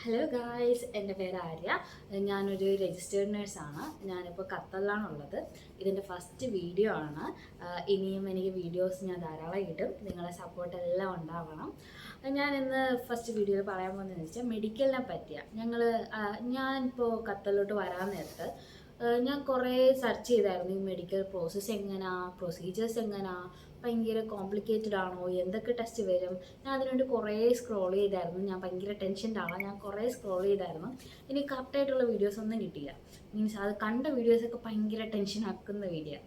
Hello guys, എൻ്റെ പേര് ആര്യ. ഞാനൊരു രജിസ്റ്റേർഡ് നേഴ്സാണ്. ഞാനിപ്പോൾ ഖത്തറിലാണുള്ളത്. ഇതിൻ്റെ ഫസ്റ്റ് വീഡിയോ ആണ്. ഇനിയും എനിക്ക് വീഡിയോസ് ഞാൻ ധാരാളം ഇടും. നിങ്ങളെ സപ്പോർട്ട് എല്ലാം ഉണ്ടാവണം. ഞാൻ ഇന്ന് ഫസ്റ്റ് വീഡിയോയിൽ പറയാൻ പോകുന്നതെന്ന് വെച്ചാൽ മെഡിക്കലിനെ പറ്റിയാണ്. ഞാനിപ്പോൾ ഖത്തറിലോട്ട് വരാൻ നേരത്ത് ഞാൻ കുറേ സെർച്ച് ചെയ്തായിരുന്നു. ഈ മെഡിക്കൽ പ്രോസസ്സ് എങ്ങനെയാ, പ്രൊസീജിയേഴ്സ് എങ്ങനെയാ, ഭയങ്കര കോംപ്ലിക്കേറ്റഡ് ആണോ, എന്തൊക്കെ ടെസ്റ്റ് വരും. ഞാൻ അതിനുവേണ്ടി കുറേ സ്ക്രോൾ ചെയ്തായിരുന്നു. ഞാൻ ഭയങ്കര ടെൻഷൻ്റെ ആളാണ്. ഞാൻ കുറേ സ്ക്രോൾ ചെയ്തായിരുന്നു. എനിക്ക് കറക്റ്റായിട്ടുള്ള വീഡിയോസ് ഒന്നും കിട്ടിയില്ല. മീൻസ് അത് കണ്ട വീഡിയോസൊക്കെ ഭയങ്കര ടെൻഷൻ ആക്കുന്ന വീഡിയോ.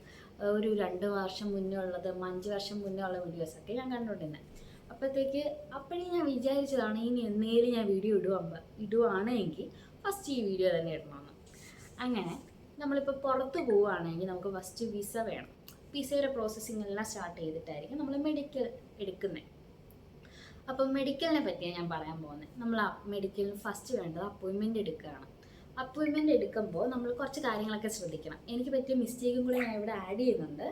ഒരു 2 വർഷം മുന്നേ ഉള്ളതും 5 വർഷം മുന്നേ ഉള്ള വീഡിയോസൊക്കെ ഞാൻ കണ്ടുകൊണ്ടിരുന്നത്. അപ്പോഴേ ഞാൻ വിചാരിച്ചതാണ് ഇനി എന്നേലും ഞാൻ വീഡിയോ ഇടുവാണെങ്കിൽ ഫസ്റ്റ് ഈ വീഡിയോ തന്നെ ഇടണമെന്ന്. അങ്ങനെ നമ്മളിപ്പോൾ പുറത്ത് പോവുകയാണെങ്കിൽ നമുക്ക് ഫസ്റ്റ് വിസ വേണം. വിസയുടെ പ്രോസസ്സിങ് എല്ലാം സ്റ്റാർട്ട് ചെയ്തിട്ടായിരിക്കും നമ്മൾ മെഡിക്കൽ എടുക്കുന്നത്. അപ്പം മെഡിക്കലിനെ പറ്റിയാണ് ഞാൻ പറയാൻ പോകുന്നത്. നമ്മൾ മെഡിക്കലിന് ഫസ്റ്റ് വേണ്ടത് അപ്പോയിൻമെൻറ്റ് എടുക്കുകയാണ്. അപ്പോയിൻമെൻറ്റ് എടുക്കുമ്പോൾ നമ്മൾ കുറച്ച് കാര്യങ്ങളൊക്കെ ശ്രദ്ധിക്കണം. എനിക്ക് പറ്റിയ മിസ്റ്റേക്കും കൂടി ഞാൻ ഇവിടെ ആഡ് ചെയ്യുന്നുണ്ട്.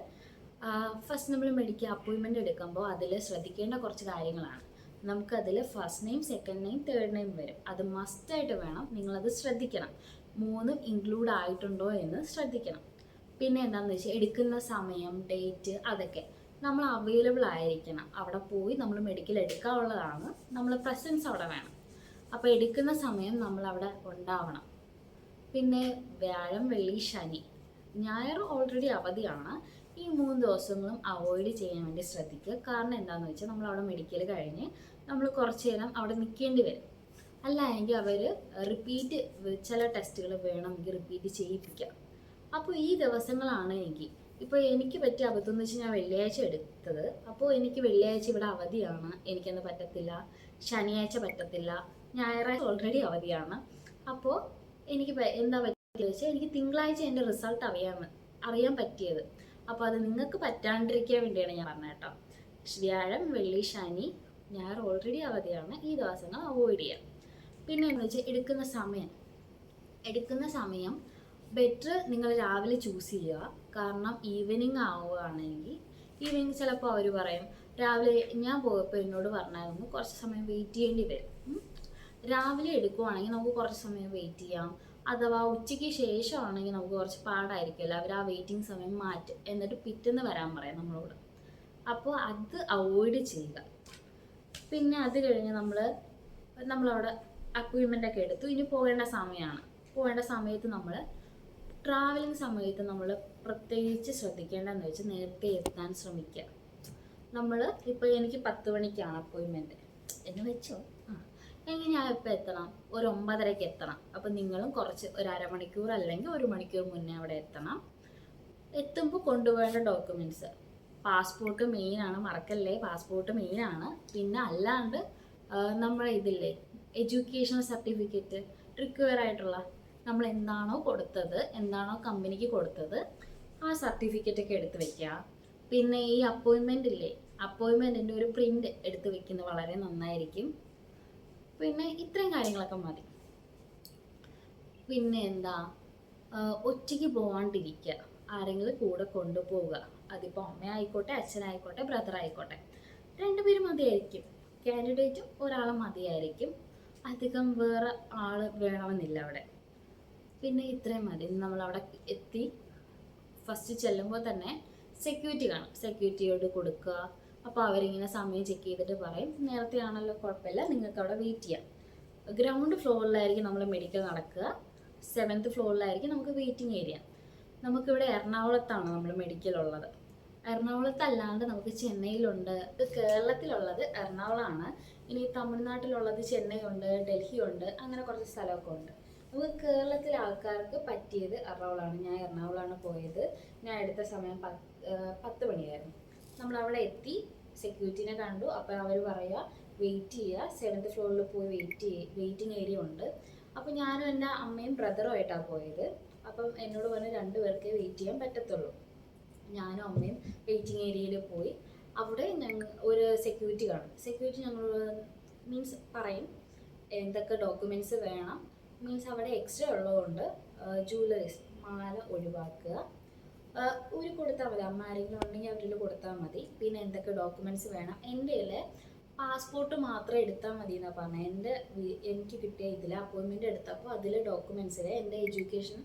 ഫസ്റ്റ് നമ്മൾ മെഡിക്കൽ അപ്പോയിൻമെൻറ്റ് എടുക്കുമ്പോൾ അതിൽ ശ്രദ്ധിക്കേണ്ട കുറച്ച് കാര്യങ്ങളാണ്. നമുക്കതിൽ first name, second name, third name വരും. അത് മസ്റ്റായിട്ട് വേണം. നിങ്ങളത് ശ്രദ്ധിക്കണം. 3 ഇൻക്ലൂഡ് ആയിട്ടുണ്ടോ എന്ന് ശ്രദ്ധിക്കണം. പിന്നെ എന്താണെന്ന് വെച്ചാൽ എടുക്കുന്ന സമയം, ഡേറ്റ്, അതൊക്കെ നമ്മൾ അവൈലബിൾ ആയിരിക്കണം. അവിടെ പോയി നമ്മൾ മെഡിക്കൽ എടുക്കാനുള്ളതാണ്. നമ്മൾ പ്രസൻസ് അവിടെ വേണം. അപ്പോൾ എടുക്കുന്ന സമയം നമ്മൾ അവിടെ ഉണ്ടാവണം. പിന്നെ വ്യാഴം, വെള്ളി, ശനി, ഞായർ ഓൾറെഡി അവധിയാണ്. ഈ 3 ദിവസങ്ങളും അവോയ്ഡ് ചെയ്യാൻ വേണ്ടി ശ്രദ്ധിക്കുക. കാരണം എന്താണെന്ന് വെച്ചാൽ നമ്മൾ അവിടെ മെഡിക്കൽ കഴിഞ്ഞ് നമ്മൾ കുറച്ച് നേരം അവിടെ നിൽക്കേണ്ടി വരും. അല്ല എങ്കിൽ അവർ റിപ്പീറ്റ് ചില ടെസ്റ്റുകൾ വേണമെങ്കിൽ റിപ്പീറ്റ് ചെയ്യിപ്പിക്കാം. അപ്പോൾ ഈ ദിവസങ്ങളാണ് ഇപ്പോൾ എനിക്ക് പറ്റിയ അബദ്ധം എന്ന് വെച്ചാൽ ഞാൻ വെള്ളിയാഴ്ച എടുത്തത്. അപ്പോൾ എനിക്ക് വെള്ളിയാഴ്ച ഇവിടെ അവധിയാണ്, എനിക്കന്ന് പറ്റത്തില്ല. ശനിയാഴ്ച പറ്റത്തില്ല. ഞായറാഴ്ച ഓൾറെഡി അവധിയാണ്. അപ്പോൾ എനിക്ക് എന്താ പറ്റിയെന്ന് വെച്ചാൽ എനിക്ക് തിങ്കളാഴ്ച എൻ്റെ റിസൾട്ട് അറിയാൻ പറ്റിയത്. അപ്പോൾ അത് നിങ്ങൾക്ക് പറ്റാണ്ടിരിക്കാൻ വേണ്ടിയാണ് ഞാൻ പറഞ്ഞത് കേട്ടോ. വ്യാഴം, വെള്ളി, ശനി, ഞായർ ഓൾറെഡി അവധിയാണ്. ഈ ദിവസങ്ങൾ അവോയ്ഡ് ചെയ്യാം. പിന്നെ എന്ന് വെച്ചാൽ എടുക്കുന്ന സമയം ബെറ്റർ നിങ്ങൾ രാവിലെ ചൂസ് ചെയ്യുക. കാരണം ഈവനിങ് ആവുകയാണെങ്കിൽ ഈവനിങ് ചിലപ്പോൾ അവർ പറയും, രാവിലെ ഞാൻ പോയപ്പോൾ എന്നോട് പറഞ്ഞായിരുന്നു കുറച്ച് സമയം വെയിറ്റ് ചെയ്യേണ്ടി വരും. രാവിലെ എടുക്കുവാണെങ്കിൽ നമുക്ക് കുറച്ച് സമയം വെയിറ്റ് ചെയ്യാം. അഥവാ ഉച്ചയ്ക്ക് ശേഷമാണെങ്കിൽ നമുക്ക് കുറച്ച് പാടായിരിക്കുമല്ലോ. അവർ ആ വെയിറ്റിംഗ് സമയം മാറ്റും, എന്നിട്ട് പിറ്റേന്ന് വരാൻ പറയാം നമ്മളോട്. അപ്പോൾ അത് അവോയ്ഡ് ചെയ്യുക. പിന്നെ അത് കഴിഞ്ഞ് നമ്മളവിടെ അപ്പോയിൻമെൻ്റ് ഒക്കെ എടുത്തു. ഇനി പോകേണ്ട സമയമാണ്. പോകേണ്ട സമയത്ത് ട്രാവലിംഗ് സമയത്ത് നമ്മൾ പ്രത്യേകിച്ച് ശ്രദ്ധിക്കേണ്ടതെന്ന് വെച്ചാൽ നേരത്തെ എത്താൻ ശ്രമിക്കുക. ഇപ്പോൾ എനിക്ക് 10 മണിക്കാണ് അപ്പോയിൻമെൻറ്റ് എന്ന് വെച്ചോ. എങ്കിൽ ഞാൻ ഇപ്പോൾ എത്തണം, ഒരു 9:30-ക്ക് എത്തണം. അപ്പം നിങ്ങളും ഒരു അരമണിക്കൂർ അല്ലെങ്കിൽ 1 മണിക്കൂർ മുന്നേ അവിടെ എത്തണം. എത്തുമ്പോൾ കൊണ്ടുപോകേണ്ട ഡോക്യുമെൻറ്റ്സ്, പാസ്പോർട്ട് മെയിനാണ്, മറക്കല്ലേ. പാസ്പോർട്ട് മെയിനാണ്. പിന്നെ അല്ലാണ്ട് ഇതില്ലേ എഡ്യൂക്കേഷണൽ സർട്ടിഫിക്കറ്റ് റിക്വയർ ആയിട്ടുള്ള, നമ്മൾ എന്താണോ കൊടുത്തത്, എന്താണോ കമ്പനിക്ക് കൊടുത്തത്, ആ സർട്ടിഫിക്കറ്റൊക്കെ എടുത്ത് വെക്കുക. പിന്നെ ഈ അപ്പോയിൻമെൻറ്റിൻ്റെ ഒരു പ്രിൻ്റ് എടുത്ത് വെക്കുന്നത് വളരെ നന്നായിരിക്കും. പിന്നെ ഇത്രയും കാര്യങ്ങളൊക്കെ മതി. പിന്നെ ഒറ്റയ്ക്ക് പോകാണ്ടിരിക്കുക. ആരെങ്കിലും കൂടെ കൊണ്ടുപോവുക. അതിപ്പോൾ അമ്മയായിക്കോട്ടെ, അച്ഛനായിക്കോട്ടെ, ബ്രദർ ആയിക്കോട്ടെ, 2 പേര് മതിയായിരിക്കും. കാൻഡിഡേറ്റും ഒരാൾ മതിയായിരിക്കും. അധികം വേറെ ആൾ വേണമെന്നില്ല അവിടെ. പിന്നെ ഇത്രയും മതി. നമ്മളവിടെ എത്തി ഫസ്റ്റ് ചെല്ലുമ്പോൾ തന്നെ സെക്യൂരിറ്റി കാണും. സെക്യൂരിറ്റിയോട് കൊടുക്കുക. അപ്പോൾ അവരിങ്ങനെ സമയം ചെക്ക് ചെയ്തിട്ട് പറയും, നേരത്തെ ആണല്ലോ, കുഴപ്പമില്ല, നിങ്ങൾക്ക് അവിടെ വെയിറ്റ് ചെയ്യാം. ഗ്രൗണ്ട് ഫ്ലോറിലായിരിക്കും നമ്മൾ മെഡിക്കൽ നടക്കുക. 7th ഫ്ലോറിലായിരിക്കും നമുക്ക് വെയിറ്റിംഗ് ഏരിയ. നമുക്കിവിടെ എറണാകുളത്താണ് നമ്മൾ മെഡിക്കൽ ഉള്ളത്. എറണാകുളത്തല്ലാണ്ട് നമുക്ക് ചെന്നൈയിലുണ്ട്. കേരളത്തിലുള്ളത് എറണാകുളമാണ്. ഇനി തമിഴ്നാട്ടിലുള്ളത് ചെന്നൈ ഉണ്ട്, ഡൽഹി ഉണ്ട്, അങ്ങനെ കുറച്ച് സ്ഥലമൊക്കെ ഉണ്ട്. നമുക്ക് കേരളത്തിലെ ആൾക്കാർക്ക് പറ്റിയത് എറണാകുളമാണ്. ഞാൻ എറണാകുളമാണ് പോയത്. ഞാൻ എടുത്ത സമയം 10 മണിയായിരുന്നു. നമ്മളവിടെ എത്തി, സെക്യൂരിറ്റിനെ കണ്ടു. അപ്പോൾ അവർ പറയുക വെയിറ്റ് ചെയ്യുക, 7th ഫ്ലോറിൽ പോയി വെയിറ്റിംഗ് ഏരിയ ഉണ്ട്. അപ്പോൾ ഞാനും എൻ്റെ അമ്മയും ബ്രദറുമായിട്ടാണ് പോയത്. അപ്പം എന്നോട് പറഞ്ഞ് 2 പേർക്കേ വെയിറ്റ് ചെയ്യാൻ പറ്റത്തുള്ളൂ. ഞാനും അമ്മയും വെയിറ്റിംഗ് ഏരിയയിൽ പോയി. അവിടെ ഒരു സെക്യൂരിറ്റി കാണും. സെക്യൂരിറ്റി പറയും എന്തൊക്കെ ഡോക്യുമെൻറ്റ്സ് വേണം. അവിടെ എക്സ്ട്രാ ഉള്ളതുകൊണ്ട് ജുവലറീസ്, മാല ഒഴിവാക്കുക. കൊടുത്താൽ മതി. അമ്മ ആരെങ്കിലും ഉണ്ടെങ്കിൽ അവരിൽ കൊടുത്താൽ മതി. പിന്നെ എന്തൊക്കെ ഡോക്യുമെൻറ്റ്സ് വേണം. എൻ്റെ പാസ്പോർട്ട് മാത്രം എടുത്താൽ മതി എന്നാണ് പറഞ്ഞത്. എനിക്ക് കിട്ടിയ ഇതിൽ അപ്പോയിൻമെൻ്റ് എടുത്തപ്പോൾ അതിൽ ഡോക്യുമെൻറ്റ്സിൽ എൻ്റെ എഡ്യൂക്കേഷൻ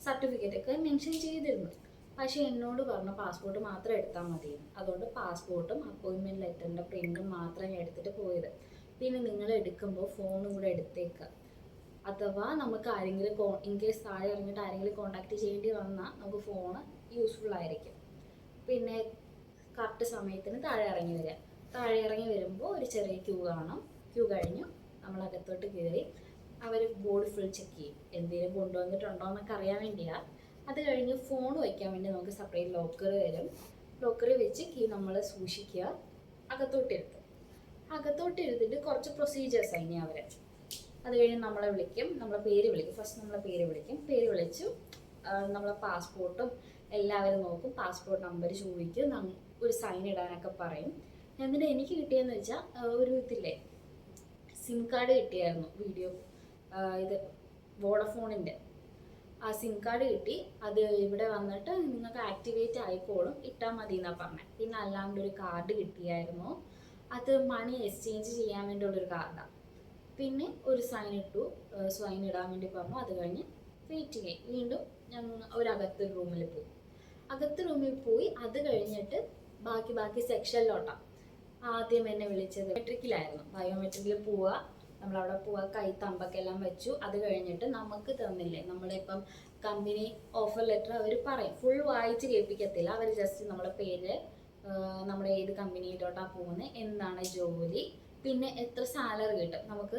സർട്ടിഫിക്കറ്റ് ഒക്കെ മെൻഷൻ ചെയ്തിരുന്നു. പക്ഷേ എന്നോട് പറഞ്ഞു പാസ്പോർട്ട് മാത്രം എടുത്താൽ മതി. അതുകൊണ്ട് പാസ്പോർട്ടും അപ്പോയിൻമെൻറ്റ് ലെറ്ററിൻ്റെ പ്രിൻറ്റും മാത്രം ഞാൻ എടുത്തിട്ട് പോയത്. പിന്നെ നിങ്ങൾ എടുക്കുമ്പോൾ ഫോണും കൂടെ എടുത്തേക്കുക. അഥവാ നമുക്ക് ആരെങ്കിലും ഇൻ കേസ് താഴെ ഇറങ്ങിയിട്ട് ആരെങ്കിലും കോൺടാക്ട് ചെയ്യേണ്ടി വന്നാൽ നമുക്ക് ഫോണ് യൂസ്ഫുൾ ആയിരിക്കും. പിന്നെ കറക്റ്റ് സമയത്തിന് താഴെ ഇറങ്ങി വരിക. താഴെ ഇറങ്ങി വരുമ്പോൾ ഒരു ചെറിയ ക്യൂ കാണും. ക്യൂ കഴിഞ്ഞു നമ്മൾ അകത്തോട്ട് കയറി അവർ ബോർഡ് ഫുൾ ചെക്ക് ചെയ്യും, എന്തെങ്കിലും കൊണ്ടുവന്നിട്ടുണ്ടോ എന്നൊക്കെ അറിയാൻ വേണ്ടിയാണ്. അത് കഴിഞ്ഞ് ഫോൺ വയ്ക്കാൻ വേണ്ടി നമുക്ക് സെപ്പറേറ്റ് ലോക്കർ വരും. ലോക്കറിൽ വെച്ച് കീ നമ്മൾ സൂക്ഷിക്കുക. അകത്തോട്ട് ഇരുത്തിട്ട് കുറച്ച് പ്രൊസീജിയേഴ്സ് ഇനി അവർ. അത് കഴിഞ്ഞ് നമ്മളെ വിളിക്കും, നമ്മളെ പേര് വിളിക്കും. ഫസ്റ്റ് നമ്മളെ പേര് വിളിക്കും. പേര് വിളിച്ചു നമ്മളെ പാസ്പോർട്ടും എല്ലാവരും നോക്കും. പാസ്പോർട്ട് നമ്പർ ചോദിക്കും, ഒരു സൈൻ ഇടാനൊക്കെ പറയും. എന്നിട്ട് എനിക്ക് കിട്ടിയെന്ന് വെച്ചാൽ ഒരു ഇതില്ലേ സിം കാർഡ് കിട്ടിയായിരുന്നു, വീഡിയോ ഇത് വോഡഫോണിൻ്റെ ആ സിം കാർഡ് കിട്ടി. അത് ഇവിടെ വന്നിട്ട് നിങ്ങൾക്ക് ആക്ടിവേറ്റ് ആയിക്കോളും, ഇട്ടാൽ മതി എന്നാണ് പറഞ്ഞത്. പിന്നെ അല്ലാണ്ട് ഒരു കാർഡ് കിട്ടിയായിരുന്നു, അത് മണി എക്സ്ചേഞ്ച് ചെയ്യാൻ വേണ്ടിയുള്ളൊരു കാർഡാണ്. പിന്നെ ഒരു സൈൻ ഇട്ടു, സൈൻ ഇടാൻ വേണ്ടി പറഞ്ഞു. അത് കഴിഞ്ഞ് വെയിറ്റ് ചെയ്യും. വീണ്ടും ഞങ്ങൾ അകത്ത് റൂമിൽ പോയി. അത് കഴിഞ്ഞിട്ട് ബാക്കി സെക്ഷനിലോട്ടാണ് ആദ്യം എന്നെ വിളിച്ചത്. മെട്രിക്കിലായിരുന്നു. ബയോമെട്രിക്കിൽ പോവുക, നമ്മളവിടെ പോവുക, കൈ തമ്പക്കെല്ലാം വെച്ചു. അത് കഴിഞ്ഞിട്ട് നമുക്ക് തന്നില്ലേ, നമ്മളിപ്പം കമ്പനി ഓഫർ ലെറ്റർ അവർ പറയും, ഫുൾ വായിച്ച് കേൾപ്പിക്കത്തില്ല. അവർ ജസ്റ്റ് നമ്മളെ പേര്, നമ്മുടെ ഏത് കമ്പനിയിലോട്ടാണ് പോകുന്നത്, എന്താണ് ജോലി, പിന്നെ എത്ര സാലറി കിട്ടും, നമുക്ക്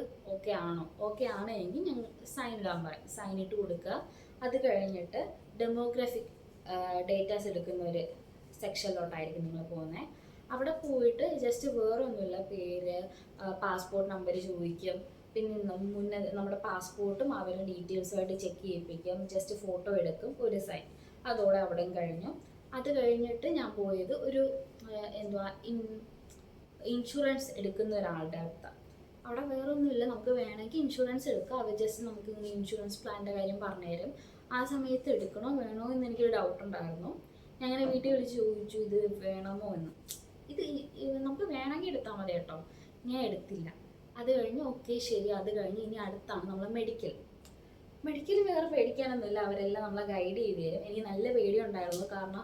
ഓക്കെ ആണെങ്കിൽ ഞങ്ങൾ സൈൻ ഇടാൻ പറയും. സൈൻ ഇട്ട് കൊടുക്കുക. അത് കഴിഞ്ഞിട്ട് ഡെമോഗ്രാഫിക് ഡേറ്റാസ് എടുക്കുന്ന ഒരു സെക്ഷനിലോട്ടായിരിക്കും നിങ്ങൾ പോകുന്നത്. അവിടെ പോയിട്ട് ജസ്റ്റ് വേറെ ഒന്നുമില്ല, പേര്, പാസ്പോർട്ട് നമ്പർ ചോദിക്കും. പിന്നെ മുന്നേ നമ്മുടെ പാസ്പോർട്ടും അവരുടെ ഡീറ്റെയിൽസുമായിട്ട് ചെക്ക് ചെയ്യിപ്പിക്കും. ജസ്റ്റ് ഫോട്ടോ എടുക്കും, ഒരു സൈൻ. അതോടെ അവിടെയും കഴിഞ്ഞു. അത് കഴിഞ്ഞിട്ട് ഞാൻ പോയത് ഒരു ഇൻഷുറൻസ് എടുക്കുന്ന ഒരാളുടെ അടുത്താണ്. അവിടെ വേറെ ഒന്നുമില്ല, നമുക്ക് വേണമെങ്കിൽ ഇൻഷുറൻസ് എടുക്കാം. അവർ ജസ്റ്റ് നമുക്ക് ഇൻഷുറൻസ് പ്ലാൻ്റെ കാര്യം പറഞ്ഞുതരും. ആ സമയത്ത് എടുക്കണോ വേണോ എന്ന് എനിക്കൊരു ഡൗട്ട് ഉണ്ടായിരുന്നു. ഞാൻ അങ്ങനെ വീട്ടിൽ വിളിച്ച് ചോദിച്ചു, ഇത് വേണമോ എന്ന്. ഇത് നമുക്ക് വേണമെങ്കിൽ എടുത്താൽ മതി കേട്ടോ. ഞാൻ എടുത്തില്ല. അത് കഴിഞ്ഞ് ഓക്കെ ശരി. അത് കഴിഞ്ഞ് ഇനി അടുത്താണ് നമ്മൾ മെഡിക്കൽ വേറെ പേടിക്കാനൊന്നുമില്ല, അവരെല്ലാം നമ്മളെ ഗൈഡ് ചെയ്ത് തരും. എനിക്ക് നല്ല പേടിയുണ്ടായിരുന്നു, കാരണം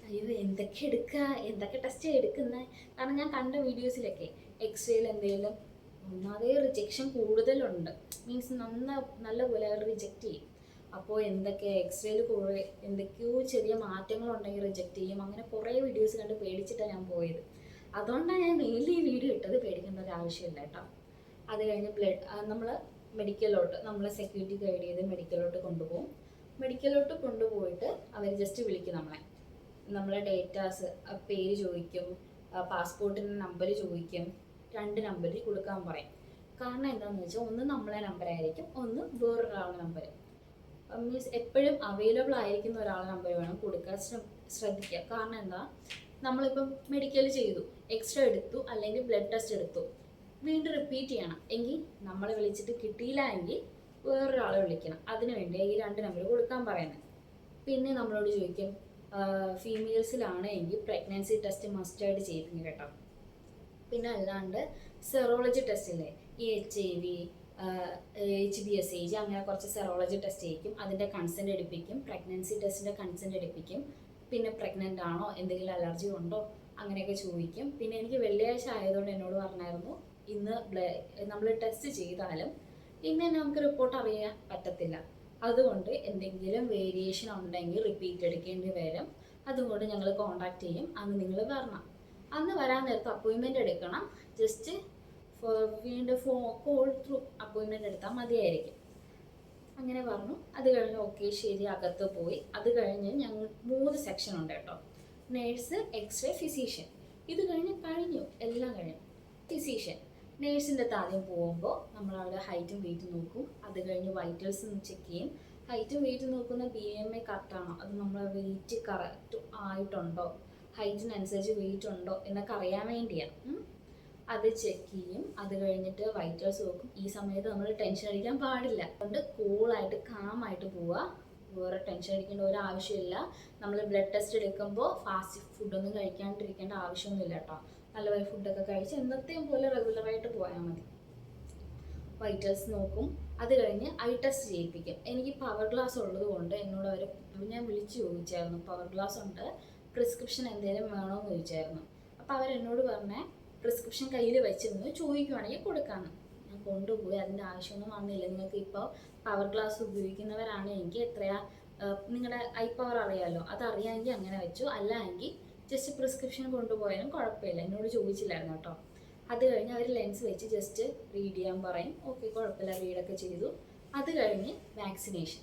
അയ്യോ എന്തൊക്കെ എടുക്കുക, എന്തൊക്കെ ടെസ്റ്റ് എടുക്കുന്നത്. കാരണം ഞാൻ കണ്ട വീഡിയോസിലൊക്കെ എക്സ്റേയിൽ എന്തെങ്കിലും ഒന്നാമതേ റിജക്ഷൻ കൂടുതലുണ്ട്, മീൻസ് നല്ലപോലെ അവർ റിജക്റ്റ് ചെയ്യും. അപ്പോൾ എന്തൊക്കെ എക്സ്റേയിൽ കുറേ എന്തൊക്കെയോ ചെറിയ മാറ്റങ്ങളുണ്ടെങ്കിൽ റിജക്റ്റ് ചെയ്യും. അങ്ങനെ കുറേ വീഡിയോസ് കണ്ട് പേടിച്ചിട്ടാണ് ഞാൻ പോയത്. അതുകൊണ്ടാണ് ഞാൻ മെയിൻലി ഈ വീഡിയോ ഇട്ടത്. പേടിക്കേണ്ട ഒരു ആവശ്യമില്ല കേട്ടോ. അത് കഴിഞ്ഞ് നമ്മൾ മെഡിക്കലോട്ട്, നമ്മളെ സെക്യൂരിറ്റി ഗൈഡ് ചെയ്ത് മെഡിക്കലോട്ട് കൊണ്ടുപോകും. മെഡിക്കലോട്ട് കൊണ്ടുപോയിട്ട് അവർ ജസ്റ്റ് വിളിക്കും നമ്മളെ ഡേറ്റാസ്, പേര് ചോദിക്കും, പാസ്പോർട്ടിൻ്റെ നമ്പർ ചോദിക്കും. 2 നമ്പറിൽ കൊടുക്കാൻ പറയും. കാരണം എന്താണെന്ന് വെച്ചാൽ ഒന്ന് നമ്മളെ നമ്പറായിരിക്കും, ഒന്ന് വേറൊരാളുടെ നമ്പർ. മീൻസ് എപ്പോഴും അവൈലബിൾ ആയിരിക്കുന്ന ഒരാളുടെ നമ്പർ വേണം കൊടുക്കാൻ ശ്രദ്ധിക്കുക. കാരണം എന്താ, നമ്മളിപ്പം മെഡിക്കൽ ചെയ്തു, എക്സ്റേ എടുത്തു, അല്ലെങ്കിൽ ബ്ലഡ് ടെസ്റ്റ് എടുത്തു, വീണ്ടും റിപ്പീറ്റ് ചെയ്യണം. എങ്കിൽ നമ്മളെ വിളിച്ചിട്ട് കിട്ടിയില്ല എങ്കിൽ വേറൊരാളെ വിളിക്കണം. അതിനു വേണ്ടി ഈ 2 നമ്പർ കൊടുക്കാൻ പറയുന്നത്. പിന്നെ നമ്മളോട് ചോദിക്കും, ഫീമെയിൽസിലാണ് എങ്കിൽ പ്രഗ്നൻസി ടെസ്റ്റ് മസ്റ്റായിട്ട് ചെയ്യിപ്പിക്കും കേട്ടോ. പിന്നെ അല്ലാണ്ട് സെറോളജി ടെസ്റ്റ് ഇല്ലേ, ഈ HIV, HBsAg, അങ്ങനെ കുറച്ച് സെറോളജി ടെസ്റ്റ് ചെയ്യിക്കും. അതിൻ്റെ കൺസെൻറ്റ് എടുപ്പിക്കും. പ്രഗ്നൻസി ടെസ്റ്റിൻ്റെ കൺസെൻറ്റ് എടുപ്പിക്കും. പിന്നെ പ്രഗ്നൻ്റ് ആണോ, എന്തെങ്കിലും അലർജി ഉണ്ടോ, അങ്ങനെയൊക്കെ ചോദിക്കും. പിന്നെ എനിക്ക് വെള്ളിയാഴ്ച ആയതുകൊണ്ട് എന്നോട് പറഞ്ഞായിരുന്നു, ഇന്ന് നമ്മൾ ടെസ്റ്റ് ചെയ്താലും ഇന്ന് തന്നെ നമുക്ക് റിപ്പോർട്ട് അറിയാൻ പറ്റത്തില്ല. അതുകൊണ്ട് എന്തെങ്കിലും വേരിയേഷൻ ഉണ്ടെങ്കിൽ റിപ്പീറ്റ് എടുക്കേണ്ടി വരും. അതുകൊണ്ട് ഞങ്ങൾ കോൺടാക്ട് ചെയ്യും. അന്ന് നിങ്ങൾ വരണം. അന്ന് വരാൻ നേരത്തെ അപ്പോയിൻമെൻ്റ് എടുക്കണം. ജസ്റ്റ് വീണ്ടും കോൾ ത്രൂ അപ്പോയിൻമെൻ്റ് എടുത്താൽ മതിയായിരിക്കും. അങ്ങനെ പറഞ്ഞു. അത് കഴിഞ്ഞ് ഓക്കെ ശരി, അകത്ത് പോയി. അത് കഴിഞ്ഞ് ഞങ്ങൾ 3 സെക്ഷൻ ഉണ്ട് കേട്ടോ. Nurse, x-ray, physician. ഇത് കഴിഞ്ഞു, എല്ലാം കഴിഞ്ഞു. ഫിസീഷ്യൻ, നേഴ്സിൻ്റെ ആദ്യം പോകുമ്പോൾ നമ്മളവിടെ ഹൈറ്റും വെയിറ്റും നോക്കും. അത് കഴിഞ്ഞ് വൈറ്റൽസ് ചെക്ക് ചെയ്യും. ഹൈറ്റും വെയിറ്റും നോക്കുന്ന BMI കറക്റ്റാണോ, അത് നമ്മളെ വെയിറ്റ് കറക്റ്റ് ആയിട്ടുണ്ടോ, ഹൈറ്റിനനുസരിച്ച് വെയിറ്റ് ഉണ്ടോ എന്നൊക്കെ അറിയാൻ വേണ്ടിയാണ്. അത് ചെക്ക് ചെയ്യും. അത് കഴിഞ്ഞിട്ട് വൈറ്റൽസ് നോക്കും. ഈ സമയത്ത് നമ്മൾ ടെൻഷൻ അടിക്കാൻ പാടില്ല. അതുകൊണ്ട് കൂളായിട്ട് കാമായിട്ട് പോവുക. വേറെ ടെൻഷൻ അടിക്കേണ്ട ഒരു ആവശ്യമില്ല. നമ്മൾ ബ്ലഡ് ടെസ്റ്റ് എടുക്കുമ്പോൾ ഫാസ്റ്റ് ഫുഡൊന്നും കഴിക്കാണ്ടിരിക്കേണ്ട ആവശ്യമൊന്നുമില്ല കേട്ടോ. നല്ലപോലെ ഫുഡൊക്കെ കഴിച്ച് എന്നത്തെയും പോലെ റെഗുലറായിട്ട് പോയാൽ മതി. വൈറ്റൽസ് നോക്കും, അത് കഴിഞ്ഞ് ഐ ടെസ്റ്റ് ചെയ്യിപ്പിക്കും. എനിക്ക് പവർ ഗ്ലാസ് ഉള്ളത് കൊണ്ട് എന്നോട് അവർ, ഞാൻ വിളിച്ചു ചോദിച്ചായിരുന്നു പവർ ഗ്ലാസ് ഉണ്ട്, പ്രിസ്ക്രിപ്ഷൻ എന്തെങ്കിലും വേണമെന്ന് ചോദിച്ചായിരുന്നു. അപ്പോൾ അവരെന്നോട് പറഞ്ഞ പ്രിസ്ക്രിപ്ഷൻ കയ്യിൽ വെച്ചിരുന്നു, ചോദിക്കുവാണെങ്കിൽ കൊടുക്കാമെന്ന്. ഞാൻ കൊണ്ടുപോയി, അതിൻ്റെ ആവശ്യമൊന്നും വന്നില്ല. നിങ്ങൾക്ക് ഇപ്പോൾ പവർ ഗ്ലാസ് ഉപയോഗിക്കുന്നവരാണെങ്കിൽ എത്രയാ, നിങ്ങളുടെ ഐ പവർ അറിയാമല്ലോ, അതറിയാമെങ്കിൽ അങ്ങനെ വെച്ചു, അല്ല എങ്കിൽ ജസ്റ്റ് പ്രിസ്ക്രിപ്ഷൻ കൊണ്ടുപോയാലും കുഴപ്പമില്ല. എന്നോട് ചോദിച്ചില്ലായിരുന്നു കേട്ടോ. അത് കഴിഞ്ഞ് അവർ ലെൻസ് വെച്ച് ജസ്റ്റ് റീഡ് ചെയ്യാൻ പറയും. ഓക്കെ, കുഴപ്പമില്ല, റീഡൊക്കെ ചെയ്തു. അത് കഴിഞ്ഞ് വാക്സിനേഷൻ,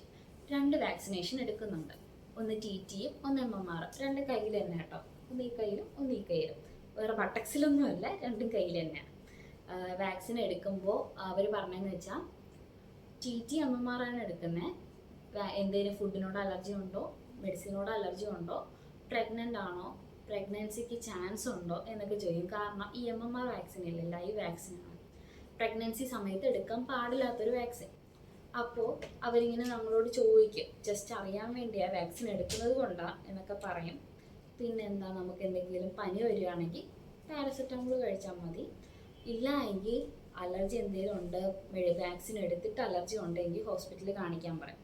2 വാക്സിനേഷൻ എടുക്കുന്നുണ്ട്. ഒന്ന് TTയും ഒന്ന് MMR, 2 കയ്യിൽ തന്നെ കേട്ടോ. ഒന്ന് ഈ കയ്യിലും ഒന്ന് ഈ കയ്യിലും, വേറെ ബട്ടക്സിലൊന്നുമല്ല, 2 കയ്യിൽ തന്നെയാണ്. വാക്സിൻ എടുക്കുമ്പോൾ അവർ പറഞ്ഞതെന്ന് വെച്ചാൽ TT MMR ആണ് എടുക്കുന്നത്. എന്തെങ്കിലും ഫുഡിനോട് അലർജി ഉണ്ടോ, മെഡിസിനോട് അലർജി ഉണ്ടോ, പ്രഗ്നൻ്റ് ആണോ, പ്രഗ്നൻസിക്ക് ചാൻസ് ഉണ്ടോ എന്നൊക്കെ ചോദിക്കും. കാരണം ഈ MMR വാക്സിൻ ഇല്ല, ലൈവ് വാക്സിനാണ്, പ്രഗ്നൻസി സമയത്ത് എടുക്കാൻ പാടില്ലാത്തൊരു വാക്സിൻ. അപ്പോൾ അവരിങ്ങനെ നമ്മളോട് ചോദിക്കും, ജസ്റ്റ് അറിയാൻ വേണ്ടിയാണ് വാക്സിൻ എടുക്കുന്നത് കൊണ്ടാണ് എന്നൊക്കെ പറയും. പിന്നെ എന്താ, നമുക്ക് എന്തെങ്കിലും പനി വരികയാണെങ്കിൽ പാരസെറ്റമോൾ കഴിച്ചാൽ മതി, ഇല്ല എങ്കിൽ അലർജി എന്തെങ്കിലും ഉണ്ട്, വാക്സിൻ എടുത്തിട്ട് അലർജി ഉണ്ടെങ്കിൽ ഹോസ്പിറ്റലിൽ കാണിക്കാൻ പറയും.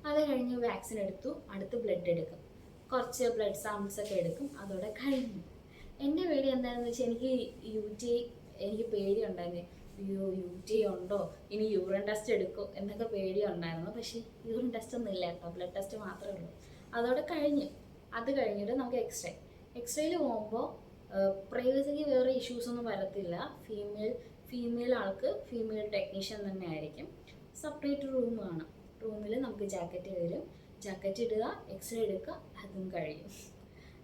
അത് കഴിഞ്ഞ് വാക്സിൻ എടുത്തു, അടുത്ത് ബ്ലഡ് എടുക്കും, കുറച്ച് ബ്ലഡ് സാമ്പിൾസ് ഒക്കെ എടുക്കും, അതോടെ കഴിഞ്ഞു. എൻ്റെ പേടി എന്താണെന്ന് വെച്ചാൽ എനിക്ക് പേടിയുണ്ടായിരുന്നു. അയ്യോ UTI ഉണ്ടോ, ഇനി യൂറിൻ ടെസ്റ്റ് എടുക്കും എന്നൊക്കെ പേടിയുണ്ടായിരുന്നു. പക്ഷേ യൂറിൻ ടെസ്റ്റ് ഒന്നും ഇല്ല കേട്ടോ, ബ്ലഡ് ടെസ്റ്റ് മാത്രമേ ഉള്ളൂ. അതോടെ കഴിഞ്ഞു. അത് കഴിഞ്ഞിട്ട് നമുക്ക് എക്സ്റേയിൽ പോകുമ്പോൾ പ്രൈവസിക്ക് വേറെ ഇഷ്യൂസൊന്നും വരത്തില്ല. ഫീമെയിൽ ആൾക്ക് ഫീമെയിൽ ടെക്നീഷ്യൻ തന്നെ ആയിരിക്കും. സെപ്പറേറ്റ് റൂമാണ്, റൂമിൽ നമുക്ക് ജാക്കറ്റ് വരും, ജാക്കറ്റ് ഇടുക, എക്സ്റേ എടുക്കുക, അതും കഴിയും.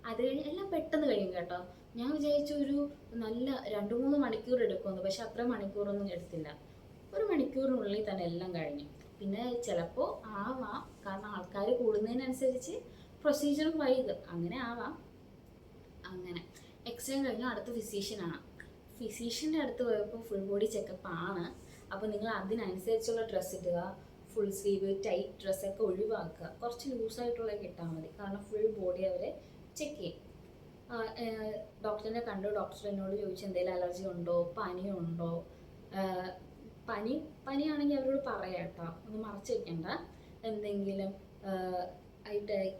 അത് കഴിഞ്ഞ് എല്ലാം പെട്ടെന്ന് കഴിയും കേട്ടോ. ഞാൻ വിചാരിച്ചു ഒരു നല്ല 2-3 മണിക്കൂർ എടുക്കുമെന്ന്, പക്ഷെ അത്ര മണിക്കൂറൊന്നും എടുത്തില്ല. 1 മണിക്കൂറിനുള്ളിൽ തന്നെ എല്ലാം കഴിഞ്ഞു. പിന്നെ ചിലപ്പോൾ ആവാം, കാരണം ആൾക്കാർ കൂടുന്നതിനനുസരിച്ച് പ്രൊസീജിയറും വൈകും, അങ്ങനെ ആവാം. അങ്ങനെ എക്സ്റേ കഴിഞ്ഞാൽ അടുത്ത ഫിസീഷ്യനാണ്. ഫിസീഷ്യൻ്റെ അടുത്ത് പോയപ്പോൾ ഫുൾ ബോഡി ചെക്കപ്പ് ആണ്. അപ്പോൾ നിങ്ങൾ അതിനനുസരിച്ചുള്ള ഡ്രസ്സ് ഇടുക, ഫുൾ സ്ലീവ് ടൈറ്റ് ഡ്രസ്സൊക്കെ ഒഴിവാക്കുക, കുറച്ച് ലൂസായിട്ടുള്ളത് ഇട്ടാൽ മതി. കാരണം ഫുൾ ബോഡി അവരെ ചെക്ക് ചെയ്യും. ഡോക്ടറിനെ കണ്ടു, ഡോക്ടർ എന്നോട് ചോദിച്ചു എന്തെങ്കിലും അലർജി ഉണ്ടോ, പനിയുണ്ടോ. പനിയാണെങ്കിൽ അവരോട് പറയാം കേട്ടോ, ഒന്ന് മറച്ച് വെക്കണ്ട. എന്തെങ്കിലും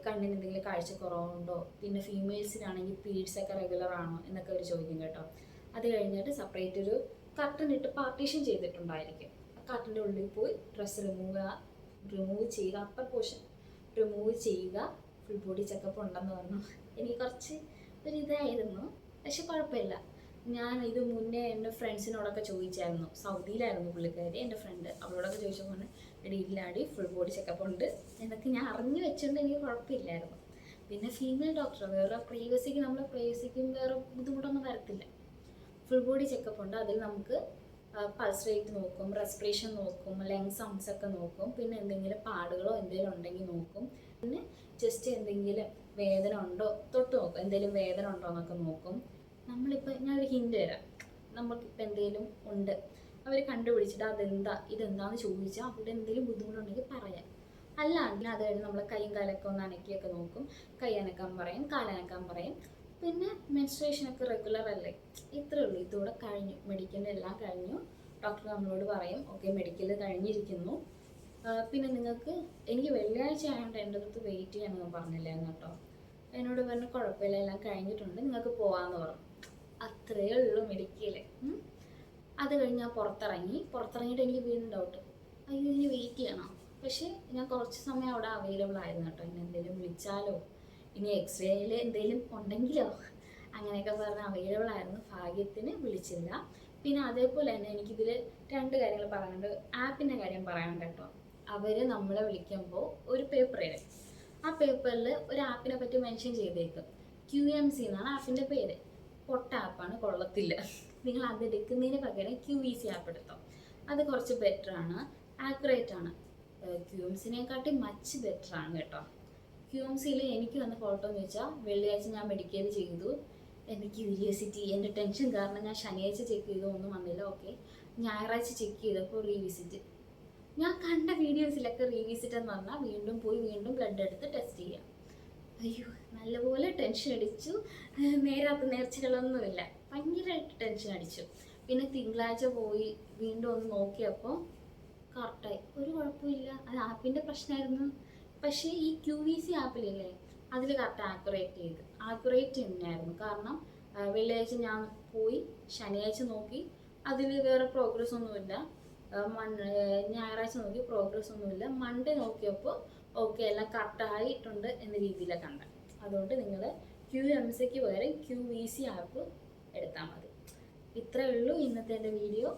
കണ്ണിന് എന്തെങ്കിലും കാഴ്ചക്കുറവുണ്ടോ, പിന്നെ ഫീമെയിൽസിനാണെങ്കിൽ പീരീഡ്സൊക്കെ റെഗുലർ ആണോ എന്നൊക്കെ അവർ ചോദിക്കും കേട്ടോ. അത് കഴിഞ്ഞിട്ട് സെപ്പറേറ്റ് ഒരു കർട്ടൻ ഇട്ട് പാർട്ടീഷൻ ചെയ്തിട്ടുണ്ടായിരിക്കും. കർട്ടൻ്റെ ഉള്ളിൽ പോയി ഡ്രസ്സ് റിമൂവ് ചെയ്യുക, അപ്പർ പോർഷൻ റിമൂവ് ചെയ്യുക. ഫുൾ ബോഡി ചെക്കപ്പ് ഉണ്ടെന്ന് പറഞ്ഞു. എനിക്ക് കുറച്ച് ഒരിതായിരുന്നു, പക്ഷെ കുഴപ്പമില്ല. ഞാൻ ഇത് മുന്നേ എൻ്റെ ഫ്രണ്ട്സിനോടൊക്കെ ചോദിച്ചായിരുന്നു, സൗദിയിലായിരുന്നു പുള്ളിക്കാരി, എൻ്റെ ഫ്രണ്ട്, അവളോടൊക്കെ ചോദിച്ചപ്പോൾ എടി ഇല്ലാടി ഫുൾ ബോഡി ചെക്കപ്പ് ഉണ്ട് എന്നൊക്കെ ഞാൻ അറിഞ്ഞു വെച്ചുകൊണ്ട് എനിക്ക് കുഴപ്പമില്ലായിരുന്നു. പിന്നെ ഫീമെയിൽ ഡോക്ടർ, വേറെ പ്രൈവസിക്കും വേറെ ബുദ്ധിമുട്ടൊന്നും വരത്തില്ല. ഫുൾ ബോഡി ചെക്കപ്പ് ഉണ്ട്, അതിൽ നമുക്ക് പൾസ് റേറ്റ് നോക്കും, റെസ്പിറേഷൻ നോക്കും, ലങ്സ് സൗണ്ട്സ് ഒക്കെ നോക്കും, പിന്നെ എന്തെങ്കിലും പാടുകളോ എന്തെങ്കിലും ഉണ്ടെങ്കിൽ നോക്കും. പിന്നെ ജസ്റ്റ് എന്തെങ്കിലും വേദന ഉണ്ടോ തൊട്ട് നോക്കും, എന്തെങ്കിലും വേദന ഉണ്ടോ എന്നൊക്കെ നോക്കും. ഞാനൊരു ഹിൻഡ് തരാം, നമുക്കിപ്പോൾ എന്തെങ്കിലും ഉണ്ട്, അവർ കണ്ടുപിടിച്ചിട്ട് ഇതെന്താണെന്ന് ചോദിച്ചാൽ അവിടെ എന്തെങ്കിലും ബുദ്ധിമുട്ടുണ്ടെങ്കിൽ പറയാം. അല്ലാണ്ട് അത് കഴിഞ്ഞ് നമ്മൾ കൈയും കാലൊക്കെ ഒന്ന് അനക്കിയൊക്കെ നോക്കും, കൈ അനക്കാൻ പറയും, കാലനക്കാൻ പറയും. പിന്നെ മെൻസ്ട്രേഷനൊക്കെ റെഗുലർ അല്ലേ, ഇത്രയേ ഉള്ളൂ. ഇതോടെ കഴിഞ്ഞു, മെഡിക്കലിൻ്റെ എല്ലാം കഴിഞ്ഞു. ഡോക്ടർ നമ്മളോട് പറയും ഓക്കെ മെഡിക്കൽ കഴിഞ്ഞിരിക്കുന്നു. പിന്നെ എനിക്ക് വെള്ളിയാഴ്ച ആയതുകൊണ്ട് എൻ്റെ അടുത്ത് വെയിറ്റ് ചെയ്യാനൊന്നും പറഞ്ഞില്ലായിരുന്നു കേട്ടോ. എന്നോട് പറഞ്ഞു കുഴപ്പമില്ല, എല്ലാം കഴിഞ്ഞിട്ടുണ്ട്, നിങ്ങൾക്ക് പോകാമെന്ന് പറഞ്ഞു. അത്രയേ ഉള്ളൂ മെഡിക്കൽ. അത് കഴിഞ്ഞ് ഞാൻ പുറത്തിറങ്ങിയിട്ട് എനിക്ക് വീണ്ടും ഡൗട്ട്, അയ്യോ ഇനി വെയിറ്റ് ചെയ്യണം. പക്ഷേ ഞാൻ കുറച്ച് സമയം അവിടെ അവൈലബിൾ ആയിരുന്നു കേട്ടോ. ഇനി എന്തെങ്കിലും വിളിച്ചാലോ, ഇനി എക്സ്റേയിൽ എന്തെങ്കിലും ഉണ്ടെങ്കിലോ അങ്ങനെയൊക്കെ പറഞ്ഞ് അവൈലബിൾ ആയിരുന്നു. ഭാഗ്യത്തിന് വിളിച്ചില്ല. പിന്നെ അതേപോലെ തന്നെ എനിക്കിതിൽ 2 കാര്യങ്ങൾ പറയാനുണ്ട്. ആപ്പിൻ്റെ കാര്യം പറയാനുണ്ട് കേട്ടോ. അവർ നമ്മളെ വിളിക്കുമ്പോൾ ഒരു പേപ്പർ തരും. ആ പേപ്പറിൽ ഒരു ആപ്പിനെ പറ്റി മെൻഷൻ ചെയ്തേക്കും. QMC എന്നാണ് ആപ്പിൻ്റെ പേര്. പൊട്ട ആപ്പാണ്, കൊള്ളത്തില്ല. നിങ്ങൾ അതെടുക്കുന്നതിന് പകരം QVC ആപ്പ് എടുത്തോ, അത് കുറച്ച് ബെറ്ററാണ്, ആക്യുറേറ്റ് ആണ്. QMCനെക്കാട്ടി മച്ച് ബെറ്ററാണ് കേട്ടോ. QMCയിൽ എനിക്ക് വന്ന ഫോട്ടോ എന്ന് വെച്ചാൽ വെള്ളിയാഴ്ച ഞാൻ മെഡിക്കൽ ചെയ്തു, എൻ്റെ ക്യൂരിയോസിറ്റി, എൻ്റെ ടെൻഷൻ കാരണം ഞാൻ ശനിയാഴ്ച ചെക്ക് ചെയ്തു, ഒന്നും വന്നില്ല. ഓക്കെ, ഞായറാഴ്ച ചെക്ക് ചെയ്തപ്പോൾ റീവിസിറ്റ്. ഞാൻ കണ്ട വീഡിയോസിലൊക്കെ റീവിസിറ്റ് എന്ന് പറഞ്ഞാൽ വീണ്ടും ബ്ലഡ് എടുത്ത് ടെസ്റ്റ് ചെയ്യാം. അയ്യോ, നല്ലപോലെ ടെൻഷൻ അടിച്ചു. നേരാത്ത നേർച്ചകളൊന്നുമില്ല. ഭയങ്കരമായിട്ട് ടെൻഷൻ അടിച്ചു. പിന്നെ തിങ്കളാഴ്ച പോയി വീണ്ടും ഒന്ന് നോക്കിയപ്പോൾ കറക്റ്റായി, ഒരു കുഴപ്പമില്ല. അത് ആപ്പിൻ്റെ പ്രശ്നമായിരുന്നു. പക്ഷേ ഈ QVC ആപ്പിലില്ലേ, അതിൽ കറക്റ്റ് ആക്യുറേറ്റ് തന്നെയായിരുന്നു. കാരണം വെള്ളിയാഴ്ച ഞാൻ പോയി, ശനിയാഴ്ച നോക്കി, അതിൽ വേറെ പ്രോഗ്രസ് ഒന്നുമില്ല. ഞായറാഴ്ച നോക്കി, പ്രോഗ്രസ് ഒന്നുമില്ല. മൺഡേ നോക്കിയപ്പോൾ ഓക്കെ, എല്ലാം കറക്റ്റ് ആയിട്ടുണ്ട് എന്ന രീതിയിലാണ് കണ്ടത്. അതുകൊണ്ട് നിങ്ങൾ QMCക്ക് പകരം QVC ആപ്പ് എടുത്താൽ മതി. ഇത്രയേ ഉള്ളൂ ഇന്നത്തെ എൻ്റെ വീഡിയോ.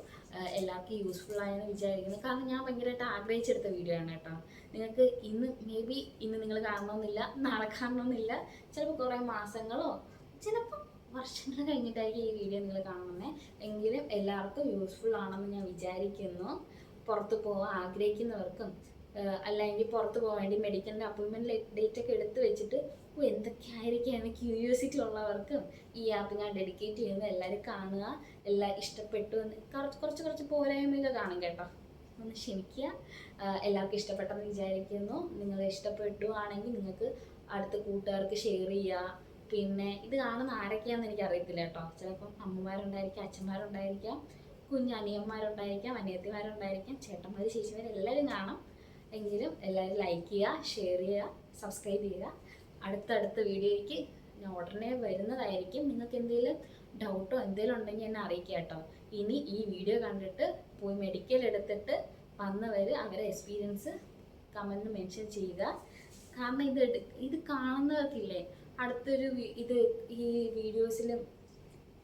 എല്ലാവർക്കും യൂസ്ഫുൾ ആയെന്ന് വിചാരിക്കുന്നു. കാരണം ഞാൻ ഭയങ്കരമായിട്ട് ആഗ്രഹിച്ചെടുത്ത വീഡിയോ ആണ് കേട്ടോ. നിങ്ങൾക്ക് ഇന്ന് നിങ്ങൾ കാണണമെന്നില്ല, നാളെ കാണണമെന്നില്ല, ചിലപ്പോൾ കുറേ മാസങ്ങളോ ചിലപ്പോൾ വർഷങ്ങൾ കഴിഞ്ഞിട്ടായിരിക്കും ഈ വീഡിയോ നിങ്ങൾ കാണുന്നത്. എങ്കിലും എല്ലാവർക്കും യൂസ്ഫുൾ ആണെന്ന് ഞാൻ വിചാരിക്കുന്നു. പുറത്ത് പോകാൻ ആഗ്രഹിക്കുന്നവർക്കും അല്ലെങ്കിൽ പുറത്ത് പോകാൻ വേണ്ടി മെഡിക്കലിൻ്റെ അപ്പോയിൻമെൻറ്റ് ഡേറ്റ് ഒക്കെ എടുത്ത് വെച്ചിട്ട് എന്തൊക്കെയായിരിക്കും ക്യൂരിയോസിറ്റി ഉള്ളവർക്കും ഈ ആപ്പ് ഞാൻ ഡെഡിക്കേറ്റ് ചെയ്യുന്നത്. എല്ലാവരും കാണുക. എല്ലാം ഇഷ്ടപ്പെട്ടു എന്ന് കുറച്ച് പോരായ്മയൊക്കെ കാണും കേട്ടോ, ഒന്ന് ക്ഷമിക്കുക. എല്ലാവർക്കും ഇഷ്ടപ്പെട്ടെന്ന് വിചാരിക്കുന്നു. നിങ്ങൾ ഇഷ്ടപ്പെട്ടു ആണെങ്കിൽ നിങ്ങൾക്ക് അടുത്ത കൂട്ടുകാർക്ക് ഷെയർ ചെയ്യുക. പിന്നെ ഇത് കാണുന്ന ആരൊക്കെയാണെന്ന് എനിക്കറിയത്തില്ല കേട്ടോ. ചിലപ്പം അമ്മമാരുണ്ടായിരിക്കാം, അച്ഛന്മാരുണ്ടായിരിക്കാം, കുഞ്ഞനിയന്മാരുണ്ടായിരിക്കാം, അനിയത്തിമാരുണ്ടായിരിക്കാം, ചേട്ടന്മാർ, ചേച്ചിമാർ എല്ലാവരും കാണാം. എങ്കിലും എല്ലാവരും ലൈക്ക് ചെയ്യുക, ഷെയർ ചെയ്യുക, സബ്സ്ക്രൈബ് ചെയ്യുക. അടുത്ത വീഡിയോയ്ക്ക് ഞാൻ ഉടനെ വരുന്നതായിരിക്കും. നിങ്ങൾക്ക് എന്തെങ്കിലും ഡൗട്ടോ എന്തെങ്കിലും ഉണ്ടെങ്കിൽ എന്നെ അറിയിക്കുക കേട്ടോ. ഇനി ഈ വീഡിയോ കണ്ടിട്ട് പോയി മെഡിക്കൽ എടുത്തിട്ട് വന്നവർ അവരെ എക്സ്പീരിയൻസ് കമൻറ്റ് മെൻഷൻ ചെയ്യുക. കാരണം ഇത് കാണുന്നവർക്കില്ലേ അടുത്തൊരു ഈ വീഡിയോസിലും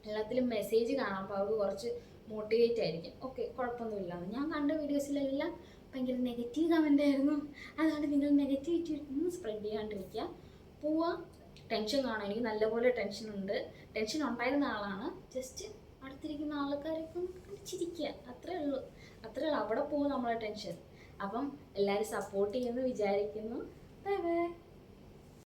എല്ലാത്തിലും മെസ്സേജ് കാണുമ്പോൾ അവർക്ക് കുറച്ച് മോട്ടിവേറ്റ് ആയിരിക്കും. ഓക്കെ, കുഴപ്പമൊന്നുമില്ല. ഞാൻ കണ്ട വീഡിയോസിലെല്ലാം ഭയങ്കര നെഗറ്റീവ് കമൻ്റ് ആയിരുന്നു. അതുകൊണ്ട് നിങ്ങൾ നെഗറ്റിവിറ്റി ഒന്നും സ്പ്രെഡ് ചെയ്യാണ്ടിരിക്കുക. പോവാ, ടെൻഷൻ കാണാം. എനിക്ക് നല്ലപോലെ ടെൻഷൻ ഉണ്ടായിരുന്ന ആളാണ്. ജസ്റ്റ് അടുത്തിരിക്കുന്ന ആൾക്കാരൊക്കെ ഒന്ന് ചിരിക്കുക, അത്രേ ഉള്ളൂ. അവിടെ പോകും നമ്മളെ ടെൻഷൻ. അപ്പം എല്ലാവരും സപ്പോർട്ട് ചെയ്യുമെന്ന് വിചാരിക്കുന്നു. Bye bye.